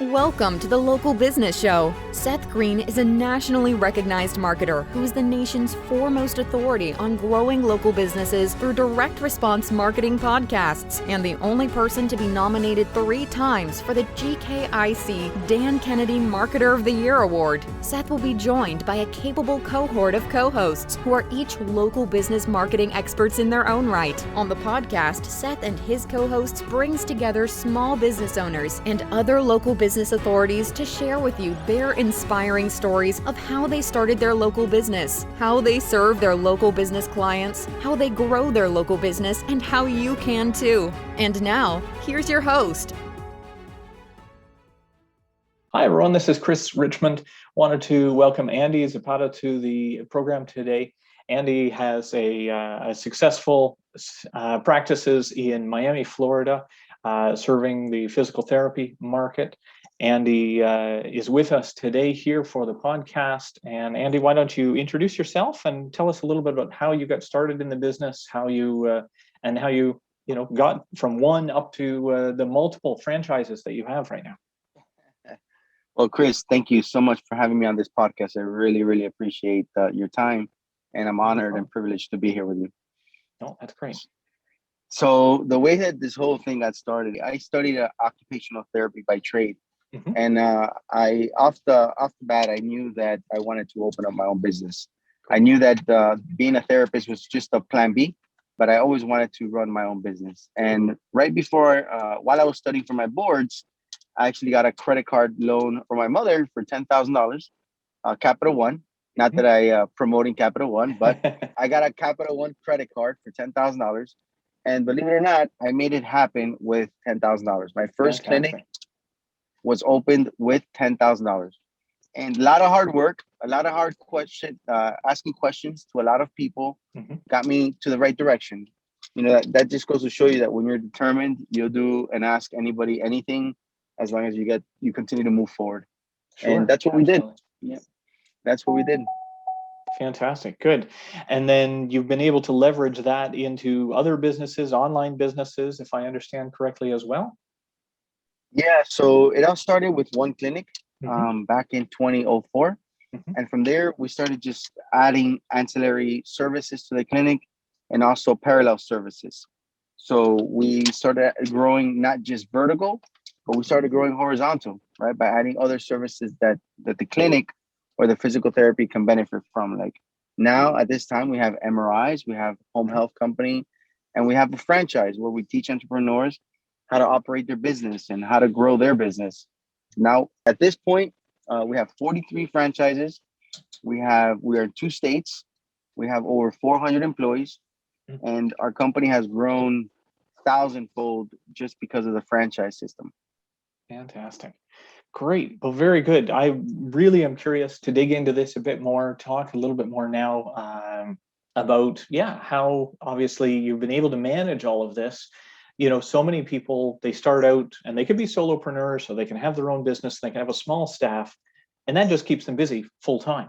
Welcome to the Local Business Show. Seth Green is a nationally recognized marketer who is the nation's foremost authority on growing local businesses through direct response marketing podcasts, and the only person to be nominated 3 times for the GKIC Dan Kennedy Marketer of the Year Award. Seth will be joined by a capable cohort of co-hosts who are each local business marketing experts in their own right. On the podcast, Seth and his co-hosts brings together small business owners and other local business authorities to share with you their inspiring stories of how they started their local business, how they serve their local business clients, how they grow their local business, and how you can too. And now, here's your host. Hi, everyone. This is Chris Richmond. Wanted to welcome Andy Zapata to the program today. Andy has a successful practices in Miami, Florida, serving the physical therapy market. Andy is with us today here for the podcast. And Andy, why don't you introduce yourself and tell us a little bit about how you got started in the business, how you got from one up to the multiple franchises that you have right now. Well, Chris, thank you so much for having me on this podcast. I really, really appreciate your time, and I'm honored and privileged to be here with you. Oh, that's great. So the way that this whole thing got started, I studied occupational therapy by trade. Mm-hmm. And I off the bat, I knew that I wanted to open up my own business. I knew that being a therapist was just a plan B, but I always wanted to run my own business. And right before, while I was studying for my boards, I actually got a credit card loan for my mother for $10,000, Capital One. Not that I promoting Capital One, but I got a Capital One credit card for $10,000. And believe it or not, I made it happen with $10,000. My first clinic was opened with $10,000, and a lot of hard work, a lot of hard asking questions to a lot of people got me to the right direction. You know, that just goes to show you that when you're determined, you'll do and ask anybody anything, as long as you continue to move forward. Sure, and that's what we did. Yeah, that's what we did. Fantastic. Good. And then you've been able to leverage that into other businesses, online businesses, if I understand correctly as well. Yeah. So it all started with one clinic back in 2004. And from there, we started just adding ancillary services to the clinic and also parallel services. So we started growing not just vertical, but we started growing horizontal, right? By adding other services that the clinic or the physical therapy can benefit from. Like now at this time, we have MRIs, we have home health company, and we have a franchise where we teach entrepreneurs how to operate their business and how to grow their business. Now, at this point, we have 43 franchises. We are in 2 states. We have over 400 employees, and our company has grown 1,000-fold just because of the franchise system. Fantastic. Great. Well, very good. I really am curious to dig into this a bit more, talk a little bit more now about, how obviously you've been able to manage all of this. You know, so many people, they start out and they could be solopreneurs, so they can have their own business, they can have a small staff, and that just keeps them busy full time.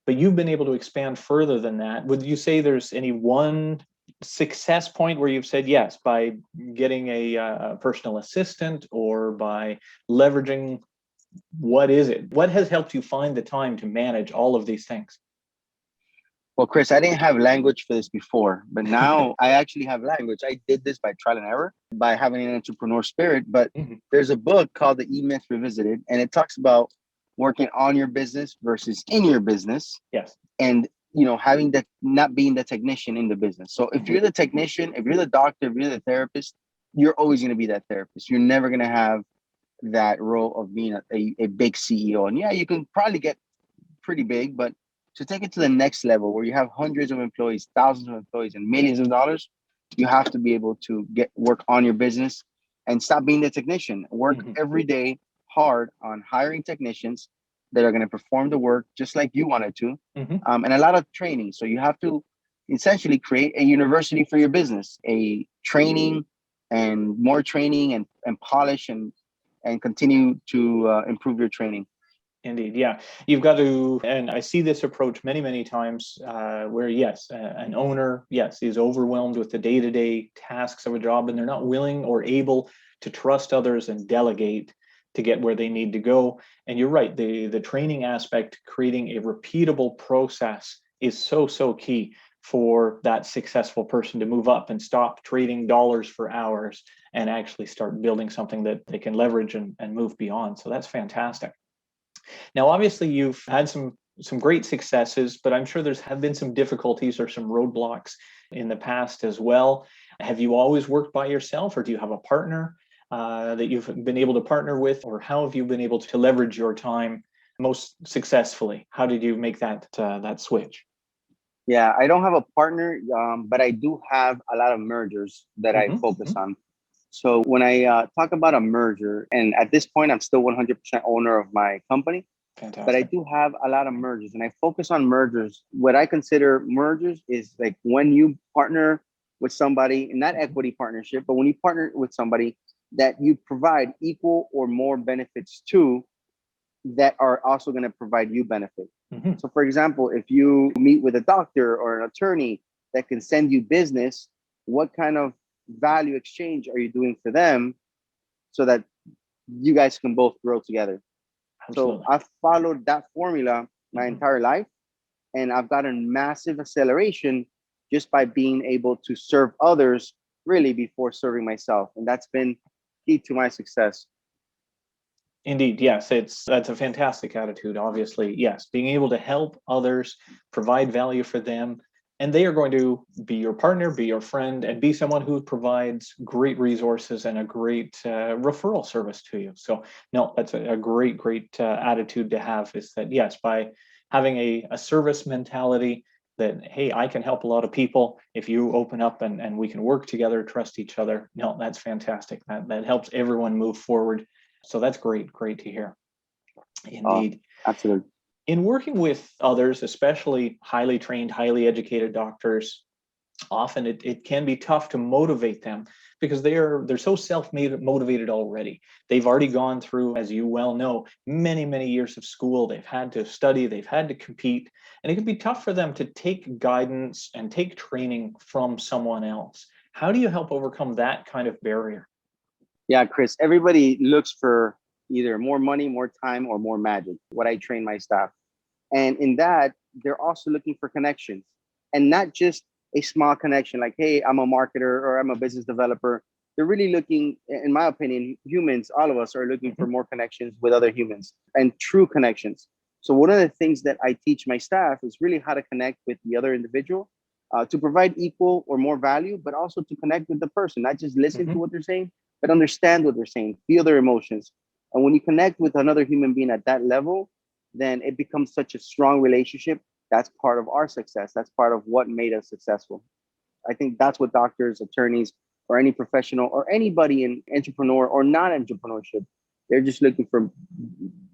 But you've been able to expand further than that. Would you say there's any one success point where you've said yes, by getting a personal assistant or by leveraging, what is it? What has helped you find the time to manage all of these things? Well, Chris, I didn't have language for this before, but now I actually have language. I did this by trial and error, by having an entrepreneur spirit. But there's a book called The E-Myth Revisited, and it talks about working on your business versus in your business. Yes. And, you know, having that, not being the technician in the business. So if you're the technician, if you're the doctor, if you're the therapist, you're always going to be that therapist. You're never going to have that role of being a big CEO. And yeah, you can probably get pretty big, but to take it to the next level where you have hundreds of employees, thousands of employees, and millions of dollars, you have to be able to work on your business and stop being the technician. Work every day hard on hiring technicians that are going to perform the work just like you wanted to, and a lot of training. So you have to essentially create a university for your business, a training and more training and polish and continue to improve your training. Indeed, yeah. You've got to, and I see this approach many, many times where, yes, an owner, yes, is overwhelmed with the day-to-day tasks of a job, and they're not willing or able to trust others and delegate to get where they need to go. And you're right, the training aspect, creating a repeatable process is so key for that successful person to move up and stop trading dollars for hours and actually start building something that they can leverage and move beyond. So that's fantastic. Now, obviously, you've had some great successes, but I'm sure have been some difficulties or some roadblocks in the past as well. Have you always worked by yourself, or do you have a partner that you've been able to partner with, or how have you been able to leverage your time most successfully? How did you make that switch? Yeah, I don't have a partner, but I do have a lot of mergers that I focus on. So when I talk about a merger, and at this point, I'm still 100% owner of my company, Fantastic. but I do have a lot of mergers, and I focus on mergers. What I consider mergers is like when you partner with somebody, not equity partnership, but when you partner with somebody that you provide equal or more benefits to, that are also going to provide you benefit. So for example, if you meet with a doctor or an attorney that can send you business, what kind of value exchange are you doing for them so that you guys can both grow together? Absolutely. So I've followed that formula my entire life, and I've gotten massive acceleration just by being able to serve others really before serving myself. And that's been key to my success. Indeed, yes, that's a fantastic attitude. Obviously, yes, being able to help others, provide value for them, and they are going to be your partner, be your friend, and be someone who provides great resources and a great referral service to you. So, no, that's a great attitude to have. Is that yes, by having a service mentality, that hey, I can help a lot of people if you open up and we can work together, trust each other. No, that's fantastic. That helps everyone move forward. So that's great to hear. Indeed. Absolutely. In working with others, especially highly trained, highly educated doctors, often it can be tough to motivate them because they're so self-motivated already. They've already gone through, as you well know, many years of school. They've had to study, they've had to compete, and it can be tough for them to take guidance and take training from someone else. How do you help overcome that kind of barrier? Yeah, Chris, everybody looks for either more money, more time, or more magic, what I train my staff. And in that, they're also looking for connections, and not just a small connection like, hey, I'm a marketer or I'm a business developer. They're really looking, in my opinion, humans, all of us are looking for more connections with other humans and true connections. So one of the things that I teach my staff is really how to connect with the other individual to provide equal or more value, but also to connect with the person, not just listen to what they're saying, but understand what they're saying, feel their emotions. And when you connect with another human being at that level, then it becomes such a strong relationship. That's part of our success. That's part of what made us successful. I think that's what doctors, attorneys, or any professional or anybody in entrepreneur or non-entrepreneurship, they're just looking for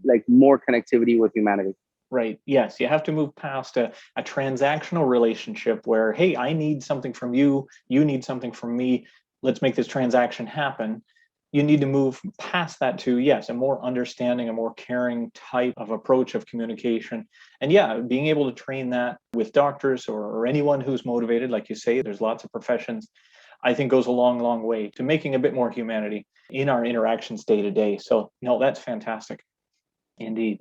like more connectivity with humanity. Right. Yes. You have to move past a transactional relationship where, hey, I need something from you, you need something from me. Let's make this transaction happen. You need to move past that to, yes, a more understanding, a more caring type of approach of communication. And yeah, being able to train that with doctors or anyone who's motivated, like you say, there's lots of professions, I think goes a long way to making a bit more humanity in our interactions day to day. So, no, that's fantastic. Indeed.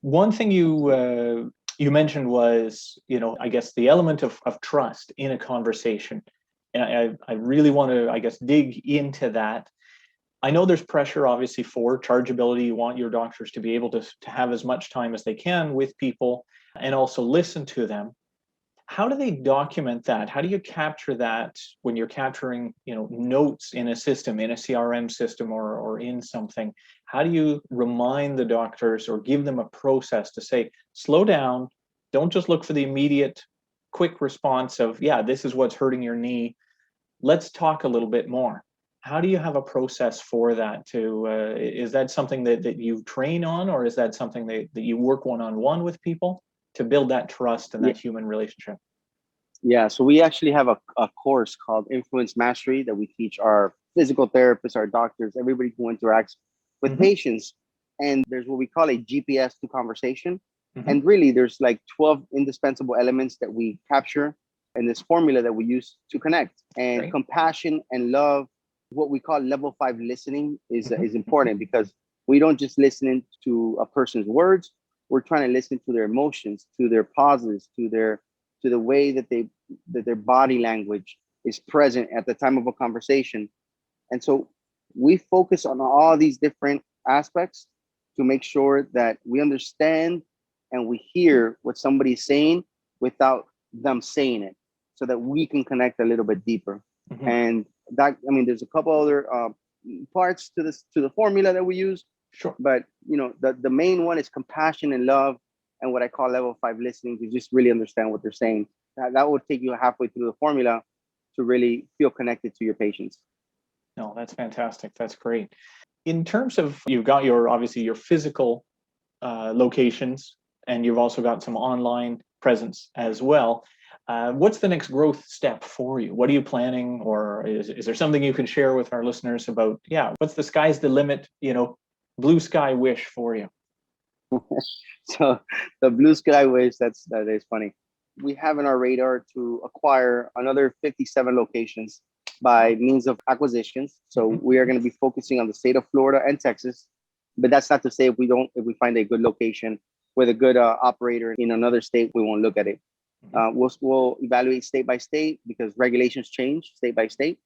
One thing you mentioned was, I guess the element of trust in a conversation. And I really want to, I guess, dig into that. I know there's pressure, obviously, for chargeability. You want your doctors to be able to have as much time as they can with people and also listen to them. How do they document that? How do you capture that when you're capturing, notes in a system, in a CRM system or in something? How do you remind the doctors or give them a process to say, slow down, don't just look for the immediate quick response of, yeah, this is what's hurting your knee. Let's talk a little bit more. How do you have a process for that? Is that something that you train on, or is that something that you work one-on-one with people to build that trust and that human relationship? Yeah, so we actually have a course called Influence Mastery that we teach our physical therapists, our doctors, everybody who interacts with patients. And there's what we call a GPS to conversation. And really, there's like 12 indispensable elements that we capture in this formula that we use to connect. And compassion and love, what we call level 5 listening is important, because We don't just listen to a person's words. We're trying to listen to their emotions, to their pauses, to the way that their body language is present at the time of a conversation. And so we focus on all these different aspects to make sure that we understand and we hear what somebody's saying without them saying it, so that we can connect a little bit deeper. Mm-hmm. And that, I mean, there's a couple other parts to the formula that we use. Sure. But the main one is compassion and love, and what I call level 5 listening, to just really understand what they're saying. That will take you halfway through the formula to really feel connected to your patients. No, that's fantastic. That's great. In terms of, you've got obviously your physical locations, and you've also got some online presence as well. What's the next growth step for you? What are you planning, or is there something you can share with our listeners about, what's the sky's the limit, blue sky wish for you? So the blue sky wish, that is funny. We have in our radar to acquire another 57 locations by means of acquisitions. So we are going to be focusing on the state of Florida and Texas. But that's not to say if we find a good location with a good operator in another state, we won't look at it. We'll evaluate state by state, because regulations change state by state,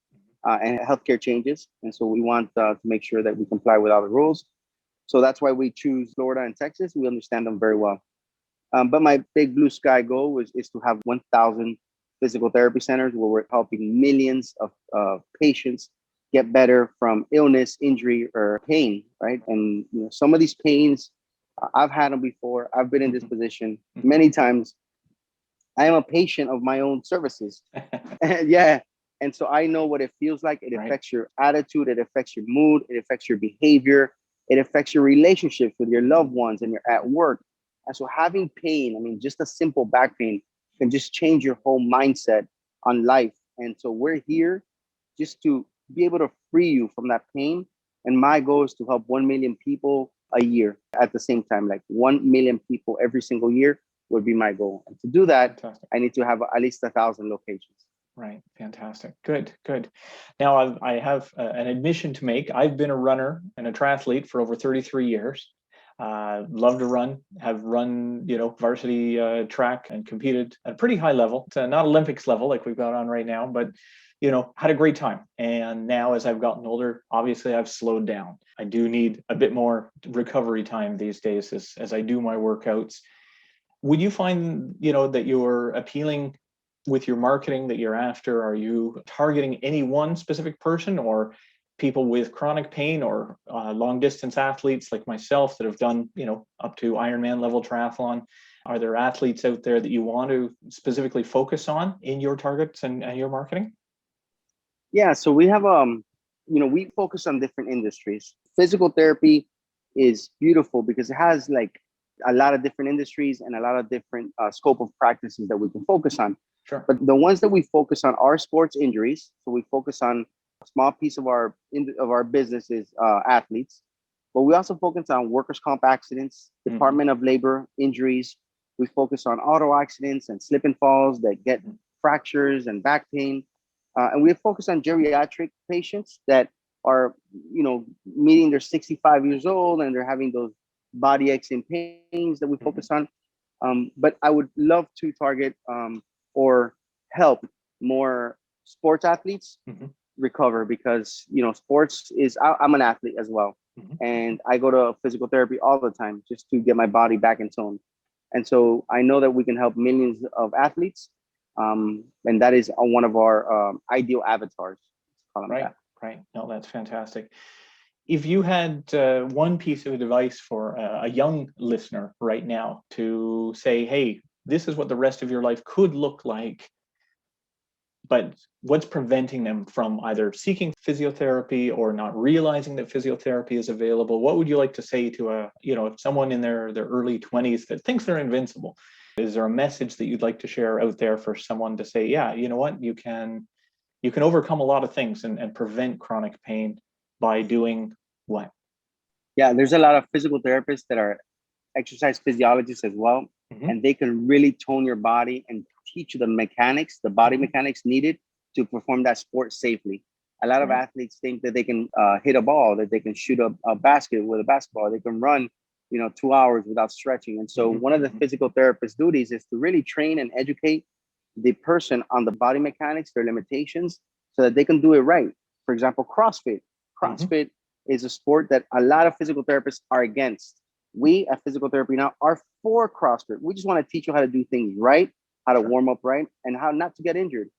and healthcare changes. And so we want to make sure that we comply with all the rules. So that's why we choose Florida and Texas. We understand them very well. But my big blue sky goal is to have 1,000 physical therapy centers where we're helping millions of patients get better from illness, injury, or pain, right? And some of these pains, I've had them before. I've been in this position many times. I am a patient of my own services. Yeah. And so I know what it feels like. It affects your attitude. It affects your mood. It affects your behavior. It affects your relationships with your loved ones and you're at work. And so having pain, I mean, just a simple back pain can just change your whole mindset on life. And so we're here just to be able to free you from that pain. And my goal is to help 1 million people a year at the same time, like 1 million people every single year would be my goal. And to do that, fantastic. I need to have at least 1,000 locations. Right. Fantastic. Good. Now I have an admission to make. I've been a runner and a triathlete for over 33 years. Love to run, have run, varsity track and competed at a pretty high level. It's not Olympics level like we've got on right now, but, had a great time. And now as I've gotten older, obviously I've slowed down. I do need a bit more recovery time these days as I do my workouts. Would you find, that you're appealing with your marketing that you're after? Are you targeting any one specific person, or people with chronic pain, or long distance athletes like myself that have done, up to Ironman level triathlon? Are there athletes out there that you want to specifically focus on in your targets and your marketing? Yeah, so we have, we focus on different industries. Physical therapy is beautiful because it has like a lot of different industries and a lot of different scope of practices that we can focus on. Sure. But the ones that we focus on are sports injuries. So we focus on a small piece of our business is athletes, but we also focus on workers' comp accidents, Department of Labor injuries. We focus on auto accidents and slip and falls that get fractures and back pain. And we focus on geriatric patients that are, meeting their 65 years old and they're having those body aches and pains that we focus on. But I would love to target or help more sports athletes recover, because sports is, I'm an athlete as well, and I go to physical therapy all the time just to get my body back in tone. And so I know that we can help millions of athletes, and that is one of our ideal avatars. Right. No, that's fantastic. If you had one piece of advice for a young listener right now to say, hey, this is what the rest of your life could look like, but what's preventing them from either seeking physiotherapy or not realizing that physiotherapy is available, what would you like to say to someone in their early 20s that thinks they're invincible? Is there a message that you'd like to share out there for someone to say, yeah, you know what, you can overcome a lot of things and prevent chronic pain by doing what? Yeah, there's a lot of physical therapists that are exercise physiologists as well, and they can really tone your body and teach you the mechanics, the body mechanics needed to perform that sport safely. A lot of Right. athletes think that they can hit a ball, that they can shoot a basket with a basketball, they can run, 2 hours without stretching. And so one of the physical therapist duties is to really train and educate the person on the body mechanics, their limitations, so that they can do it right. For example, CrossFit. Mhm. CrossFit is a sport that a lot of physical therapists are against. We at Physical Therapy Now are for CrossFit. We just want to teach you how to do things right, how to Sure. warm up right, and how not to get injured.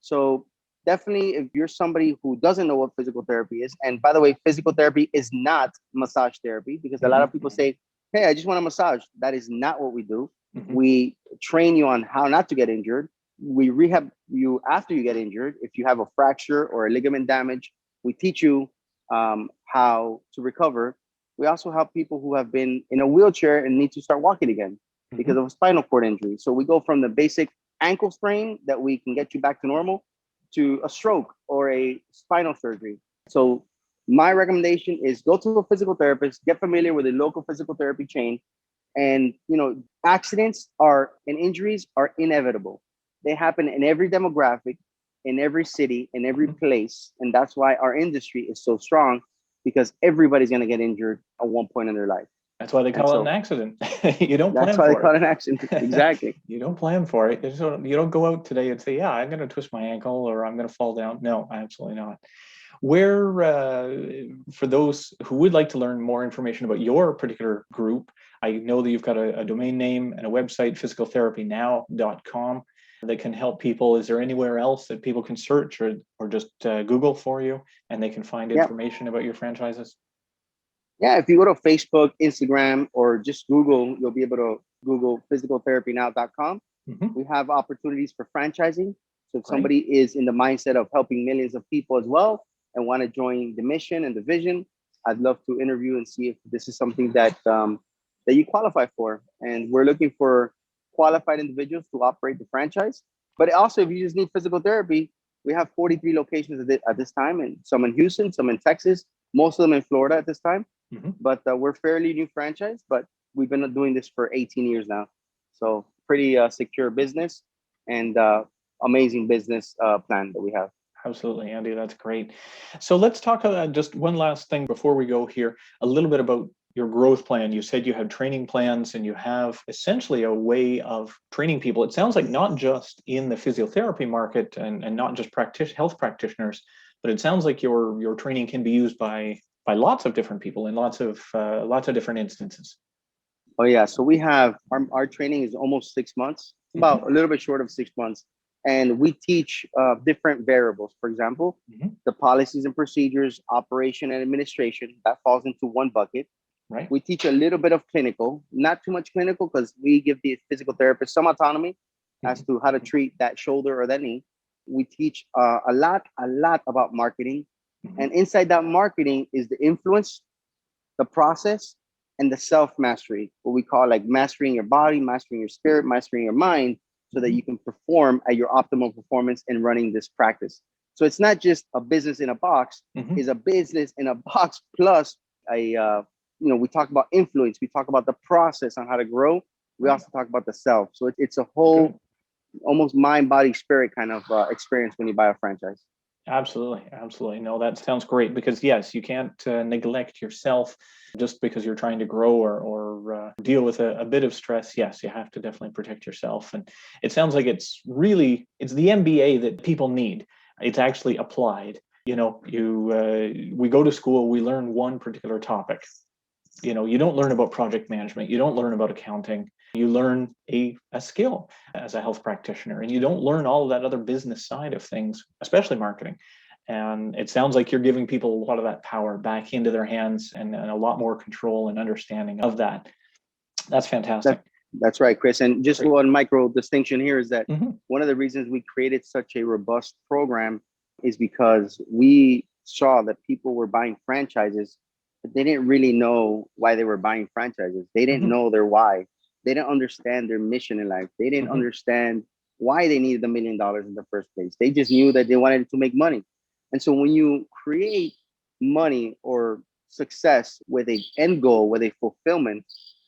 So definitely, if you're somebody who doesn't know what physical therapy is, and by the way, physical therapy is not massage therapy, because a lot of people say, hey, I just want a massage. That is not what we do. Mhm. We train you on how not to get injured. We rehab you after you get injured. If you have a fracture or a ligament damage, we teach you how to recover. We also help people who have been in a wheelchair and need to start walking again because Mhm. of a spinal cord injury. So we go from the basic ankle sprain that we can get you back to normal to a stroke or a spinal surgery. So my recommendation is go to a physical therapist, get familiar with a local physical therapy chain. And accidents are and injuries are inevitable. They happen in every demographic, in every city, in every Mhm. place. And that's why our industry is so strong, because everybody's going to get injured at one point in their life. That's why they And call it an so accident. You don't that's plan why they for call it an accident. it. Exactly. You don't plan for it. You don't go out today and say, "Yeah, I'm going to twist my ankle or I'm going to fall down." No, absolutely not. Where, for those who would like to learn more information about your particular group, I know that you've got a domain name and a website, physicaltherapynow.com, that can help people. Is there anywhere else that people can search or just Google for you and they can find Yeah. information about your franchises? Yeah. If you go to Facebook, Instagram, or just Google, you'll be able to Google physicaltherapynow.com. Hmm. We have opportunities for franchising. So if Great. somebody is in the mindset of helping millions of people as well and want to join the mission and the vision, I'd love to interview and see if this is something that you qualify for. And we're looking for qualified individuals to operate the franchise. But also, if you just need physical therapy, we have 43 locations at this time, and some in Houston, some in Texas, most of them in Florida at this time. Hmm. But we're fairly new franchise, but we've been doing this for 18 years now. So pretty secure business and amazing business plan that we have. Absolutely, Andy. That's great. So let's talk just one last thing before we go here, a little bit about your growth plan. You said you have training plans and you have essentially a way of training people. It sounds like not just in the physiotherapy market and not just health practitioners, but it sounds like your training can be used by lots of different people in lots of different instances. Oh yeah, so we have our training is almost 6 months, Hmm. about a little bit short of 6 months, and we teach different variables. For example, Hmm. the policies and procedures, operation and administration, that falls into one bucket. Right. We teach a little bit of clinical, not too much clinical, because we give the physical therapist some autonomy as Hmm. to how to treat that shoulder or that knee. We teach a lot about marketing, Hmm. and inside that marketing is the influence, the process, and the self mastery, what we call like mastering your body, mastering your spirit, mastering your mind, so that Hmm. you can perform at your optimal performance in running this practice. So it's not just a business in a box; Hmm. it's a business in a box plus a we talk about influence, we talk about the process on how to grow. We Right. also talk about the self. So it's a Good. whole almost mind, body, spirit kind of experience when you buy a franchise. Absolutely, absolutely. No, that sounds great because yes, you can't neglect yourself just because you're trying to grow or deal with a bit of stress. Yes, you have to definitely protect yourself, and it sounds like it's the MBA that people need. It's actually applied. We go to school, we learn one particular topic. You don't learn about project management, you don't learn about accounting, you learn a skill as a health practitioner, and you don't learn all of that other business side of things, especially marketing. And it sounds like you're giving people a lot of that power back into their hands and a lot more control and understanding of that. That's That fantastic. that's right, Chris. And just Great. one micro distinction here is that Hmm. one of the reasons we created such a robust program is because we saw that people were buying franchises, but they didn't really know why they were buying franchises. They didn't Hmm. know their why. They didn't understand their mission in life. They didn't Hmm. understand why they needed $1 million in the first place. They just knew that they wanted to make money. And so when you create money or success with a end goal, with a fulfillment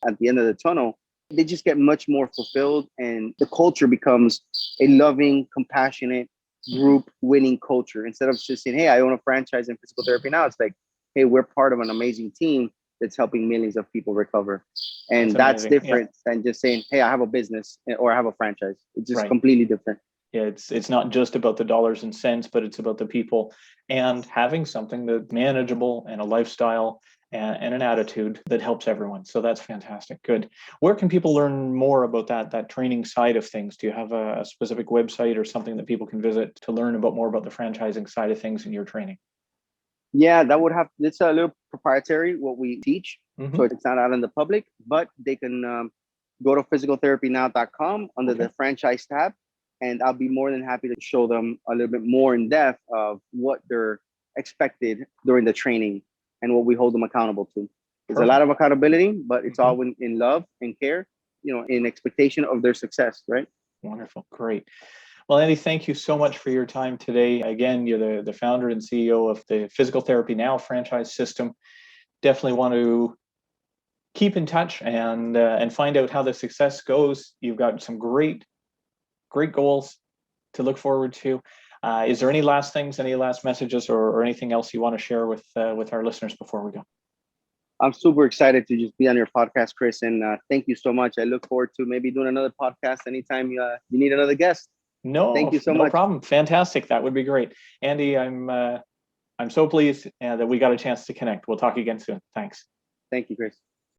at the end of the tunnel, they just get much more fulfilled, and the culture becomes a loving, compassionate, group winning culture. Instead of just saying, hey, I own a franchise in physical therapy now, it's like, hey, we're part of an amazing team that's helping millions of people recover. And that's different than just saying, hey, I have a business or I have a franchise. It's just completely different. Yeah, it's not just about the dollars and cents, but it's about the people and having something that's manageable and a lifestyle and an attitude that helps everyone. So that's fantastic. Good. Where can people learn more about that training side of things? Do you have a specific website or something that people can visit to learn more about the franchising side of things in your training? Yeah, it's a little proprietary what we teach. So it's not out in the public, but they can go to physicaltherapynow.com under the franchise tab. And I'll be more than happy to show them a little bit more in depth of what they're expected during the training and what we hold them accountable to. There's a lot of accountability, but it's all in love and care, in expectation of their success, right? Wonderful. Great. Well, Andy, thank you so much for your time today. Again, you're the founder and CEO of the Physical Therapy Now franchise system. Definitely want to keep in touch and find out how the success goes. You've got some great goals to look forward to. Is there any last messages or anything else you want to share with our listeners before we go? I'm super excited to just be on your podcast, Chris, and thank you so much. I look forward to maybe doing another podcast anytime you need another guest. Thank you so much. No problem. Fantastic. That would be great. Andy, I'm so pleased that we got a chance to connect. We'll talk again soon. Thanks. Thank you, Chris.